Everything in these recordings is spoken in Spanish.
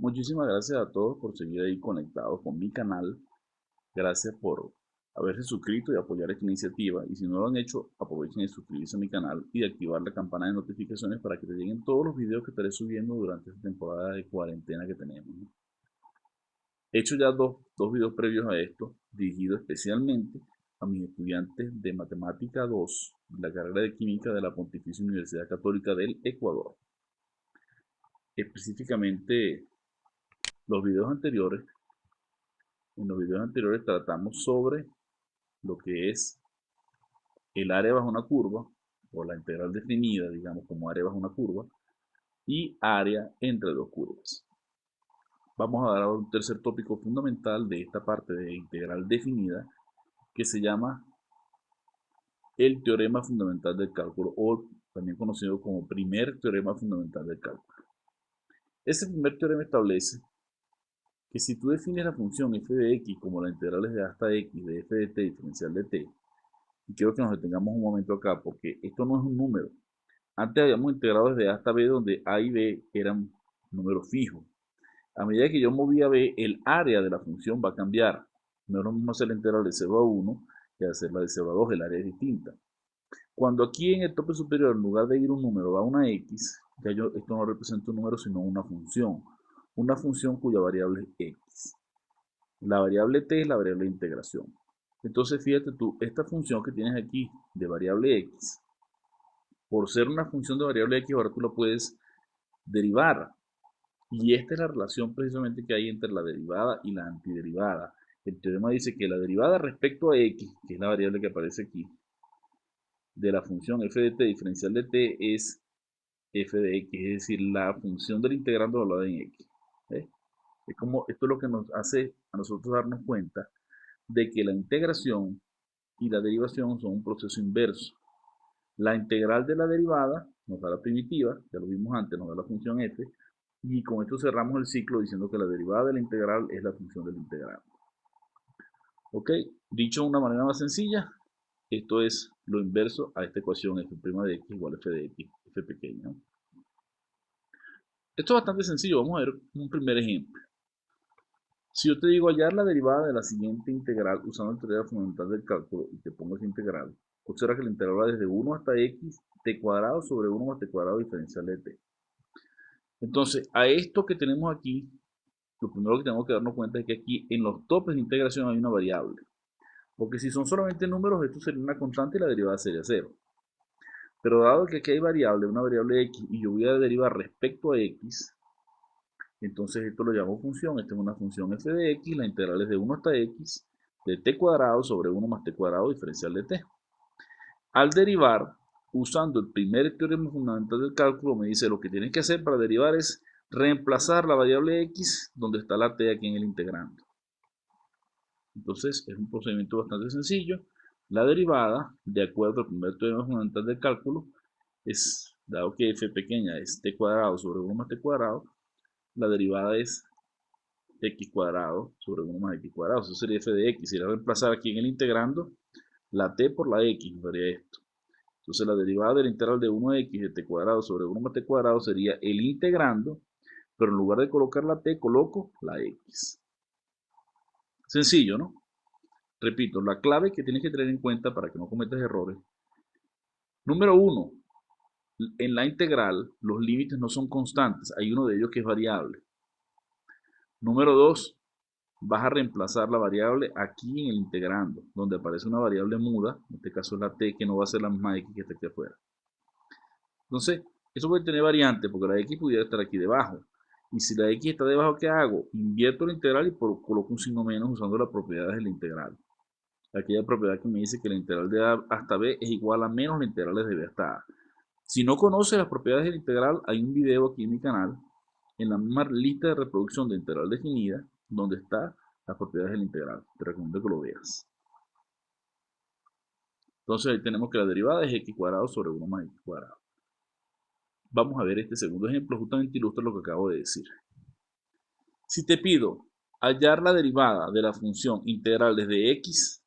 Muchísimas gracias a todos por seguir ahí conectados con mi canal. Gracias por haberse suscrito y apoyar esta iniciativa. Y si no lo han hecho, aprovechen de suscribirse a mi canal y de activar la campana de notificaciones para que te lleguen todos los videos que estaré subiendo durante esta temporada de cuarentena que tenemos, ¿no? He hecho ya dos videos previos a esto, dirigidos especialmente a mis estudiantes de Matemática 2, de la carrera de Química de la Pontificia Universidad Católica del Ecuador. Específicamente, los videos anteriores En los videos anteriores tratamos sobre lo que es el área bajo una curva, o la integral definida, digamos, como área bajo una curva, y área entre dos curvas. Vamos a dar ahora un tercer tópico fundamental de esta parte de integral definida, que se llama el teorema fundamental del cálculo, o también conocido como primer teorema fundamental del cálculo. Ese primer teorema establece que si tú defines la función f de x como la integral es de a hasta x de f de t diferencial de t, y quiero que nos detengamos un momento acá porque esto no es un número. Antes habíamos integrado desde a hasta b, donde a y b eran números fijos. A medida que yo movía b, el área de la función va a cambiar. No es lo mismo hacer la integral de 0 a 1 que hacerla de 0 a 2, el área es distinta. Cuando aquí en el tope superior, en lugar de ir un número, va una x, ya esto no representa un número, sino una función. Una función cuya variable es x. La variable t es la variable de integración. Entonces, fíjate tú, esta función que tienes aquí de variable x, por ser una función de variable x, ahora tú la puedes derivar. Y esta es la relación precisamente que hay entre la derivada y la antiderivada. El teorema dice que la derivada respecto a x, que es la variable que aparece aquí, de la función f de t diferencial de t es f de x, es decir, la función del integrando valorada en x. ¿Eh? Esto es lo que nos hace a nosotros darnos cuenta de que la integración y la derivación son un proceso inverso. La integral de la derivada nos da la primitiva, ya lo vimos antes, nos da la función f, y con esto cerramos el ciclo diciendo que la derivada de la integral es la función del integral. Ok, dicho de una manera más sencilla, esto es lo inverso a esta ecuación f' de x igual a f de x, f pequeña. Esto es bastante sencillo, vamos a ver un primer ejemplo. Si yo te digo hallar la derivada de la siguiente integral usando el teorema fundamental del cálculo y te pongo esa integral, observa que la integral va desde 1 hasta x t cuadrado sobre 1 más t cuadrado diferencial de t. Entonces, a esto que tenemos aquí, lo primero que tenemos que darnos cuenta es que aquí en los topes de integración hay una variable. Porque si son solamente números, esto sería una constante y la derivada sería 0. Pero dado que aquí hay variable, una variable x, y yo voy a derivar respecto a x, entonces esto lo llamo función. Esta es una función f de x, la integral es de 1 hasta x, de t cuadrado sobre 1 más t cuadrado diferencial de t. Al derivar, usando el primer teorema fundamental del cálculo, me dice lo que tienes que hacer para derivar es reemplazar la variable x donde está la t aquí en el integrando. Entonces es un procedimiento bastante sencillo. La derivada, de acuerdo al primer teorema fundamental del cálculo, es, dado que f pequeña es t cuadrado sobre 1 más t cuadrado, la derivada es x cuadrado sobre 1 más x cuadrado. Eso sería f de x. Si la reemplazar aquí en el integrando, la t por la x nos daría esto. Entonces la derivada de la integral de 1x de t cuadrado sobre 1 más t cuadrado sería el integrando, pero en lugar de colocar la t, coloco la x. Sencillo, ¿no? Repito, la clave que tienes que tener en cuenta para que no cometas errores. Número 1, en la integral los límites no son constantes, hay uno de ellos que es variable. Número 2, vas a reemplazar la variable aquí en el integrando, donde aparece una variable muda, en este caso es la t, que no va a ser la misma x que está aquí afuera. Entonces, eso puede tener variantes, porque la x pudiera estar aquí debajo. Y si la x está debajo, ¿qué hago? Invierto la integral y coloco un signo menos usando las propiedades de la integral. Aquella propiedad que me dice que la integral de a hasta b es igual a menos la integral de b hasta a. Si no conoces las propiedades de la integral, hay un video aquí en mi canal, en la misma lista de reproducción de integral definida, donde están las propiedades de la integral. Te recomiendo que lo veas. Entonces ahí tenemos que la derivada es x cuadrado sobre 1 más x cuadrado. Vamos a ver este segundo ejemplo, justamente ilustra lo que acabo de decir. Si te pido hallar la derivada de la función integral desde x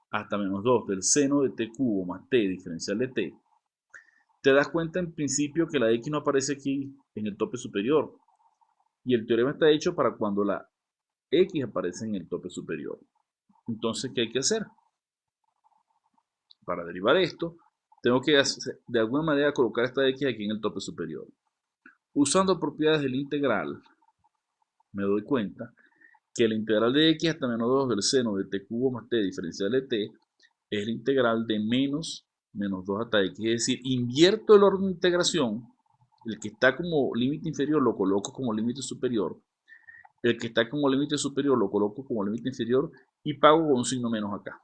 hasta menos 2 del seno de t cubo más t diferencial de t, te das cuenta en principio que la x no aparece aquí en el tope superior. Y el teorema está hecho para cuando la x aparece en el tope superior. Entonces, ¿qué hay que hacer? Para derivar esto, tengo que de alguna manera colocar esta x aquí en el tope superior. Usando propiedades del integral, me doy cuenta que la integral de x hasta menos 2 del seno de t cubo más t diferencial de t es la integral de menos 2 hasta x. Es decir, invierto el orden de integración. El que está como límite inferior lo coloco como límite superior. El que está como límite superior lo coloco como límite inferior y pago con un signo menos acá.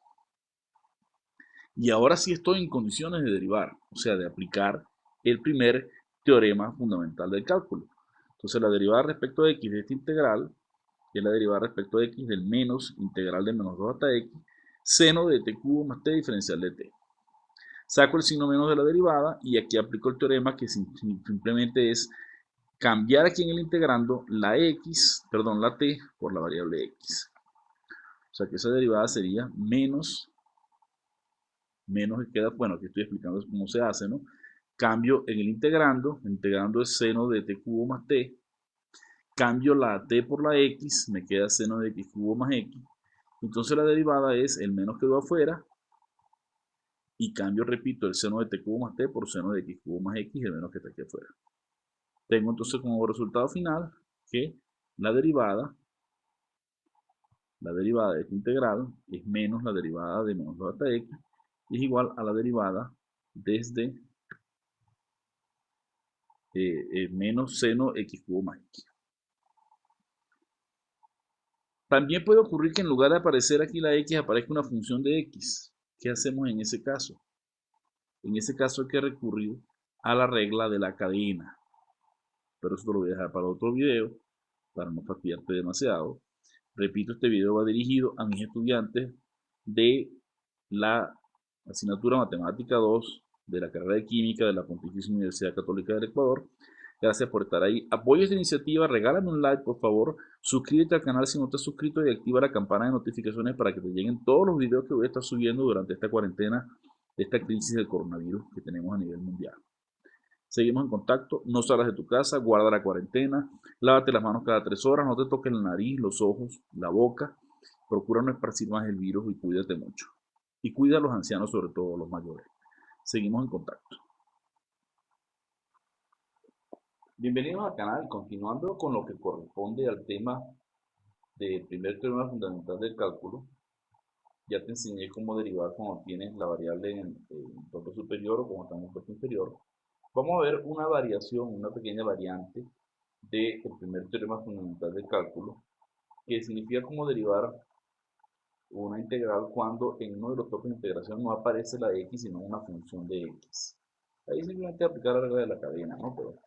Y ahora sí estoy en condiciones de derivar, o sea, de aplicar el primer teorema fundamental del cálculo. Entonces la derivada respecto de x de esta integral es la derivada respecto de x del menos integral de menos 2 hasta x, seno de t cubo más t diferencial de t. Saco el signo menos de la derivada y aquí aplico el teorema que simplemente es cambiar aquí en el integrando la t por la variable x. O sea que esa derivada sería menos que queda, bueno, aquí estoy explicando cómo se hace, ¿no? Cambio en el integrando es seno de t cubo más t, cambio la t por la x, me queda seno de x cubo más x, entonces la derivada es el menos que quedó afuera, y cambio, repito, el seno de t cubo más t por seno de x cubo más x, el menos que está aquí afuera. Tengo entonces como resultado final que la derivada de esta integral es menos la derivada de menos 2 hasta x, y es igual a la derivada desde menos seno x cubo más x. También puede ocurrir que en lugar de aparecer aquí la x, aparezca una función de x. ¿Qué hacemos en ese caso? En ese caso hay que recurrir a la regla de la cadena. Pero eso lo voy a dejar para otro video, para no fastidiarte demasiado. Repito, este video va dirigido a mis estudiantes de la asignatura Matemática 2 de la carrera de Química de la Pontificia Universidad Católica del Ecuador. Gracias por estar ahí. Apoya esta iniciativa, regálame un like por favor, suscríbete al canal si no estás suscrito y activa la campana de notificaciones para que te lleguen todos los videos que voy a estar subiendo durante esta cuarentena, de esta crisis del coronavirus que tenemos a nivel mundial. Seguimos en contacto, no salgas de tu casa, guarda la cuarentena, lávate las manos cada 3 horas, no te toques la nariz, los ojos, la boca, procura no esparcir más el virus y cuídate mucho. Y cuida a los ancianos, sobre todo los mayores. Seguimos en contacto. Bienvenidos al canal, continuando con lo que corresponde al tema del primer teorema fundamental del cálculo. Ya te enseñé cómo derivar cuando tienes la variable en tope superior o cuando está en tope inferior. Vamos a ver una variación, una pequeña variante del primer teorema fundamental del cálculo, que significa cómo derivar una integral cuando en uno de los topes de integración no aparece la x, sino una función de x. Ahí simplemente aplicar la regla de la cadena, ¿no? Pero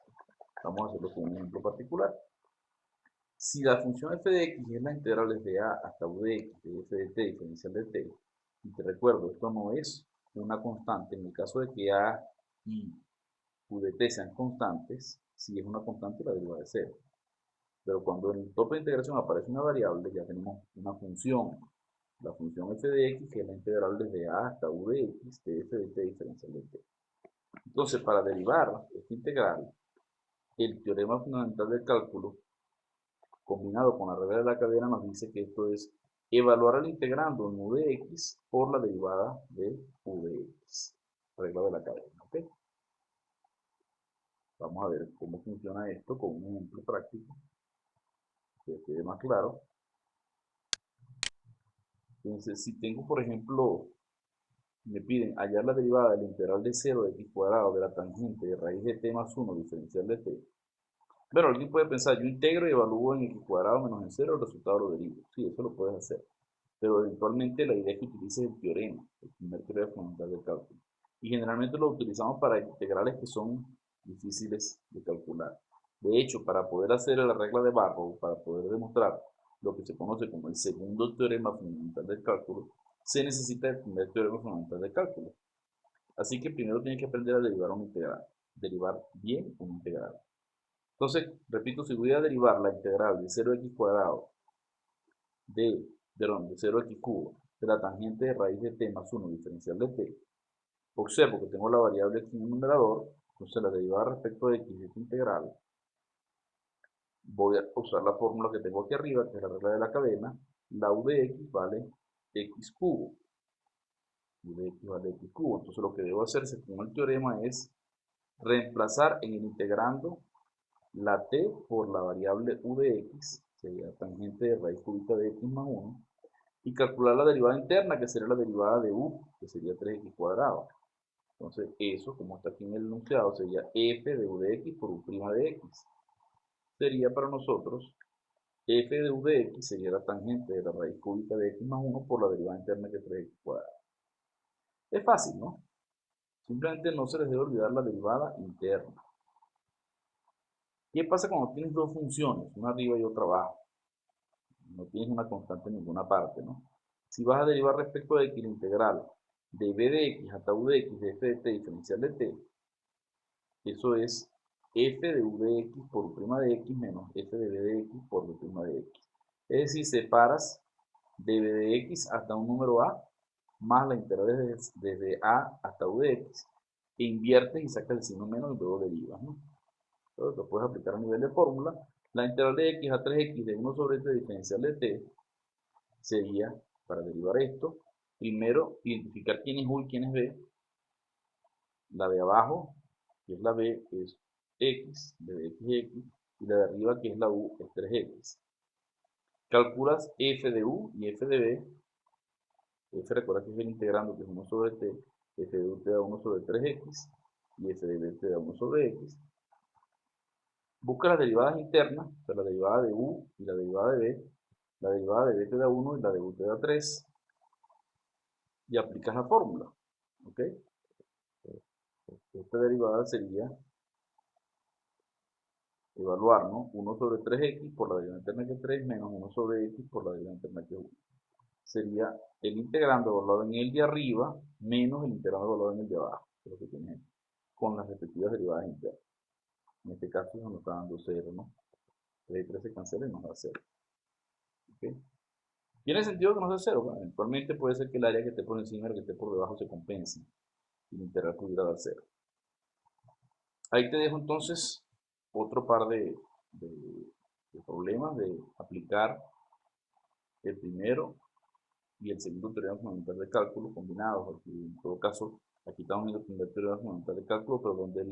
vamos a hacerlo con un ejemplo particular. Si la función f de x es la integral desde a hasta u de x, de f de t diferencial de t, y te recuerdo, esto no es una constante, en el caso de que a y u de t sean constantes, si es una constante la derivada de 0. Pero cuando en el tope de integración aparece una variable, ya tenemos una función, la función f de x, que es la integral desde a hasta u de x, de f de t diferencial de t. Entonces, para derivar esta integral, el teorema fundamental del cálculo, combinado con la regla de la cadena, nos dice que esto es evaluar al integrando en u de x por la derivada de u de x. Regla de la cadena, ¿ok? Vamos a ver cómo funciona esto con un ejemplo práctico, que quede más claro. Entonces, si tengo, por ejemplo, me piden hallar la derivada del integral de 0 de x cuadrado de la tangente de raíz de t más 1 diferencial de t. Bueno, alguien puede pensar, yo integro y evalúo en x cuadrado menos en 0, el resultado lo derivo. Sí, eso lo puedes hacer. Pero eventualmente la idea es que utilices el teorema, el primer teorema fundamental del cálculo. Y generalmente lo utilizamos para integrales que son difíciles de calcular. De hecho, para poder hacer la regla de Barrow, para poder demostrar lo que se conoce como el segundo teorema fundamental del cálculo, se necesita el primer teorema fundamental del cálculo. Así que primero tienes que aprender a derivar una integral, derivar bien una integral. Entonces, repito, si voy a derivar la integral de 0x cuadrado de 0x cubo de la tangente de raíz de t más 1 diferencial de t, observo que tengo la variable aquí en el numerador, entonces la derivada respecto de x de esta integral voy a usar la fórmula que tengo aquí arriba, que es la regla de la cadena. La u de x vale x cubo. U de x vale x cubo. Entonces lo que debo hacer según el teorema es reemplazar en el integrando la t por la variable u de x, sería tangente de raíz cúbica de x más 1, y calcular la derivada interna, que sería la derivada de u, que sería 3x cuadrado. Entonces eso, como está aquí en el enunciado, sería f de u de x por u' de x. Sería para nosotros f de u de x sería la tangente de la raíz cúbica de x más 1 por la derivada interna, que es 3x cuadrado. Es fácil, ¿no? Simplemente no se les debe olvidar la derivada interna. ¿Qué pasa cuando tienes dos funciones, una arriba y otra abajo? No tienes una constante en ninguna parte, ¿no? Si vas a derivar respecto de x la integral de b de x hasta u de x de f de t diferencial de t, eso es f de u de x por u' de x menos f de b de x por b' de x. Es decir, separas de b de x hasta un número a más la integral desde a hasta u de x, e inviertes y sacas el signo menos y luego derivas, ¿no? Entonces lo puedes aplicar a nivel de fórmula. La integral de x a 3x de 1 sobre t diferencial de t sería, para derivar esto, primero identificar quién es u y quién es b. La de abajo, que es la b, es x, b de x es x, y la de arriba, que es la u, es 3x. Calculas f de u y f de b. F, recuerda que es el integrando, que es 1 sobre t. F de u te da 1 sobre 3x y f de b te da 1 sobre x. Busca las derivadas internas, o sea, la derivada de u y la derivada de b. La derivada de b te da 1 y la de u te da 3. Y aplicas la fórmula. ¿Ok? Esta derivada sería evaluar, ¿no? 1 sobre 3x por la derivada interna, que es 3, menos 1 sobre x por la derivada interna, que es 1. Sería el integrando evaluado en el de arriba menos el integrando evaluado en el de abajo, que es lo que tienes aquí, con las respectivas derivadas internas. En este caso nos está dando 0, ¿no? 3 y 3 se cancela y nos da 0. ¿Ok? ¿Tiene sentido que nos dé 0? Bueno, eventualmente puede ser que el área que esté por encima y la que esté por debajo se compense y el integral pudiera dar 0. Ahí te dejo entonces otro par de problemas de aplicar el primero y el segundo teorema fundamental de cálculo combinados. Aquí, en todo caso, aquí estamos viendo el primer teorema fundamental de cálculo, pero donde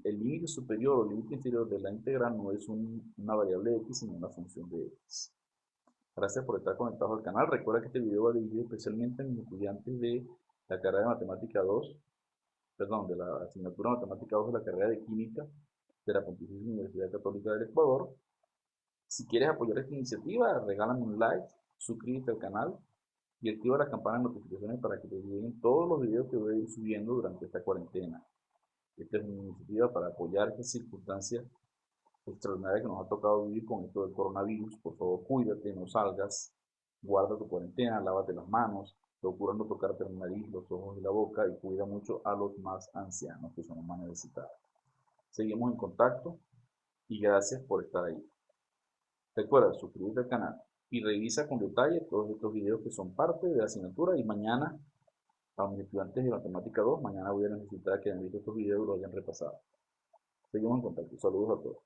el límite superior o el límite inferior de la integral no es una variable de x, sino una función de x. Gracias por estar conectado al canal. Recuerda que este video va dirigido especialmente a mis estudiantes de la carrera de Matemática 2, perdón, de la asignatura Matemática 2 de la carrera de Química de la Pontificia Universidad Católica del Ecuador. Si quieres apoyar esta iniciativa, regálame un like, suscríbete al canal y activa la campana de notificaciones para que te lleguen todos los videos que voy a ir subiendo durante esta cuarentena. Esta es una iniciativa para apoyar esta circunstancia extraordinaria que nos ha tocado vivir con esto del coronavirus. Por favor, cuídate, no salgas, guarda tu cuarentena, lávate las manos, procura no tocarte la nariz, los ojos y la boca, y cuida mucho a los más ancianos, que son los más necesitados. Seguimos en contacto y gracias por estar ahí. Recuerda suscribirte al canal y revisa con detalle todos estos videos que son parte de la asignatura, y mañana, a mis estudiantes de Matemática 2, mañana voy a necesitar que hayan visto estos videos y los hayan repasado. Seguimos en contacto. Saludos a todos.